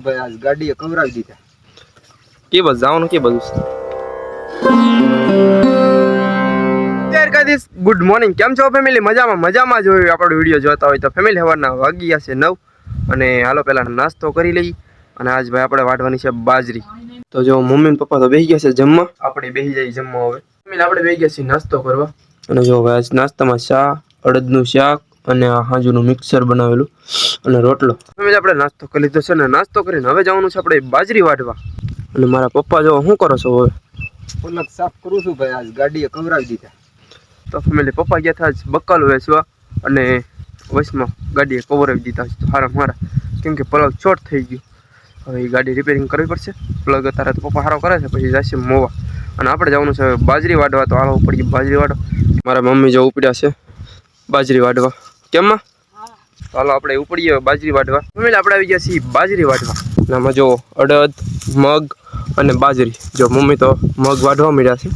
भाई आज गाड़ी कवरावी दीधा के बस जाओ के બધું यार गाइस गुड मॉर्निंग કેમ છો ફેમિલી મજામાં જો આપણો વિડિયો જોતા હોય તો ફેમિલી હવારના વાગ્યા છે 9 અને હાલો પહેલા નાસ્તો કરી લઈ અને આજ ભાઈ આપણે વાટવાની છે બાજરી તો જો મમ્મી ને પપ્પા તો બેહી ગયા છે જમવા આપણે બેહી જઈ જમવા હવે ફેમિલી આપણે બેહી ગયા છે નાસ્તો કરવા અને જો ભાઈ આજ નાસ્તામાં શા અડદનું શાક અને હાજુનું મિક્સર બનાવેલું અને રોટલો ફેમિલી આપણે નાસ્તો કરી લીધો છે ને નાસ્તો કરીને હવે જવાનું છે આપણે બાજરી વાટવા અને મારા પપ્પા જો શું કરો છો હવે पलक साफ करूँ छू भाई आज गाड़ी कवरावी दीधा तो फैमिली पप्पा गया था बक्कल वेचवा અને વસમાં ગાડીએ કવરાવી દીધા છે તો હારા મારા કેમ કે પ્લગ શોર્ટ થઈ ગયું હવે એ ગાડી રિપેરિંગ કરવી પડશે પ્લગ અત્યારે તો પપ્પા હારો કરે છે પછી જશે મોવા અને આપણે જવાનું છે બાજરી વાડવા તો હાલો ઉપડી બાજરી વાડવા મારા મમ્મી જો ઉપડ્યા છે બાજરી વાડવા કેમમાં હાલો આપણે ઉપડીએ બાજરી વાડવા ફેમિલી આપણે આવી ગયા છીએ બાજરી વાડવા અને આમાં જો અડદ મગ અને બાજરી જો મમ્મી તો મગ વાઢવા મળ્યા છે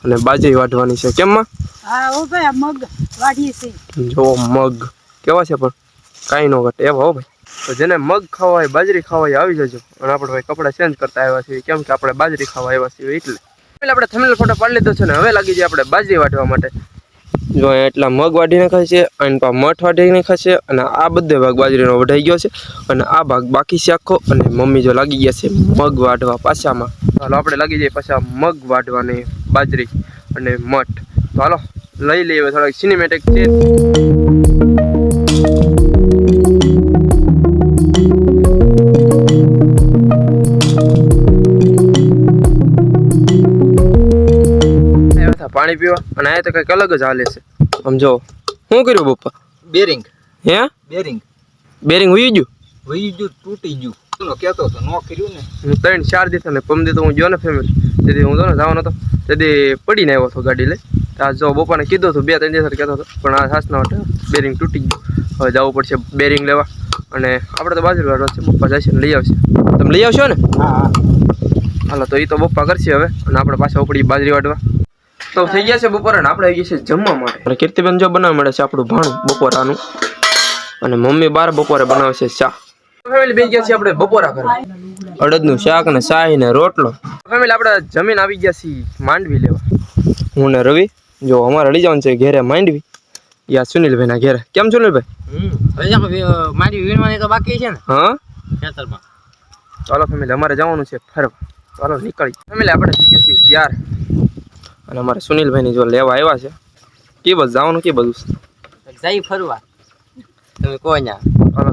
અને બાજરી વાઢવાની છે કેમમાં હા ઓ ભાઈ મગ વાઢીએ છે જો મગ કેવા છે પણ કાંઈ ન ઘટે એવા હો ભાઈ તો જેને મગ ખાવા હોય બાજરી ખાવા હોય આવી જજો અને આપણે ભાઈ કપડાં ચેન્જ કરતા આવ્યા છીએ કેમ કે આપણે બાજરી ખાવા આવ્યા છીએ એટલે આપણે થંબનેલ ફોટો પાડી લીધો છે ને હવે લાગી જાય આપણે બાજરી વાઢવા માટે જો એટલા મગ વાઢી નાખાય છે અને મઠ વાઢી નાખાય છે અને આ બધે ભાગ બાજરીનો વઢાઈ ગયો છે અને આ ભાગ બાકી છે આખો અને મમ્મી જો લાગી ગયા છે મગ વાઢવા પાછામાં હાલો આપણે લાગી જઈએ પાછા મગ વાઢવાની બાજરી અને મઠ તો હાલો લઈ લઈએ થોડાક સિનેમેટિક છે પાણી પીવા અને આ તો કંઈક અલગ જ હાલે છે સમજો શું કર્યું પપ્પા बेरिंग હે बेरिंग બેરિંગ ઉઈ ગયું वही जो टूटी गયું નો કહેતો તો નો કર્યું ને હું 3-4 દિવસ ને પમ તો હું ગયો ને ફેમિલી તેથી હું તો ને જવાનો હતો તેથી પડીને આવ્યો હતો ગાડી લઈ આ જો બપાને કીધું હતું 2-3 દિવસ કહેતો હતો પણ આ સાસના માટે બેરિંગ તૂટી ગયું હવે જવું પડશે બેરિંગ લેવા અને આપણે તો બાજરી વાળવા છે પપ્પા જશે ને લઈ આવશે તમે લઈ આવશો ને હા હાલો તો એ તો પપ્પા કરશે હવે અને આપણે પાછા ઉપડી બાજરી વાટવા તો થઈ ગયા છે બપોરે ને આપણે આવી ગયા છે જમવા માટે કીર્તિબેન જો બનાવવા મળે છે આપણું ભાણું બપોરાનું અને મમ્મી બાર બપોરે બનાવે છે ચા ફેમિલી બેસી ગયા છે આપણે બપોરા કરવા અડદનું શાક ને શાહી ને રોટલો ફેમિલી આપણે જમીન આવી ગયા છીએ માંડવી લેવા હું ને રવિ જો અમારે લઈ જવાનું છે ઘેરે માંડવી યા સુનિલભાઈ ના ઘેરે કેમ સુનિલભાઈ મારી વીણવાની તો બાકી છે ને હા ખેતરમાં ચાલો ફેમિલી અમારે જવાનું છે ફરવા ચાલો નીકળી ફેમિલી આપણે થઈ ગયા છીએ ત્યાર અને અમારે સુનિલભાઈની જો લેવા આવ્યા છે કે બસ જવાનું કે બધું જઈ ફરવા તમે કોઈ ના ચાલો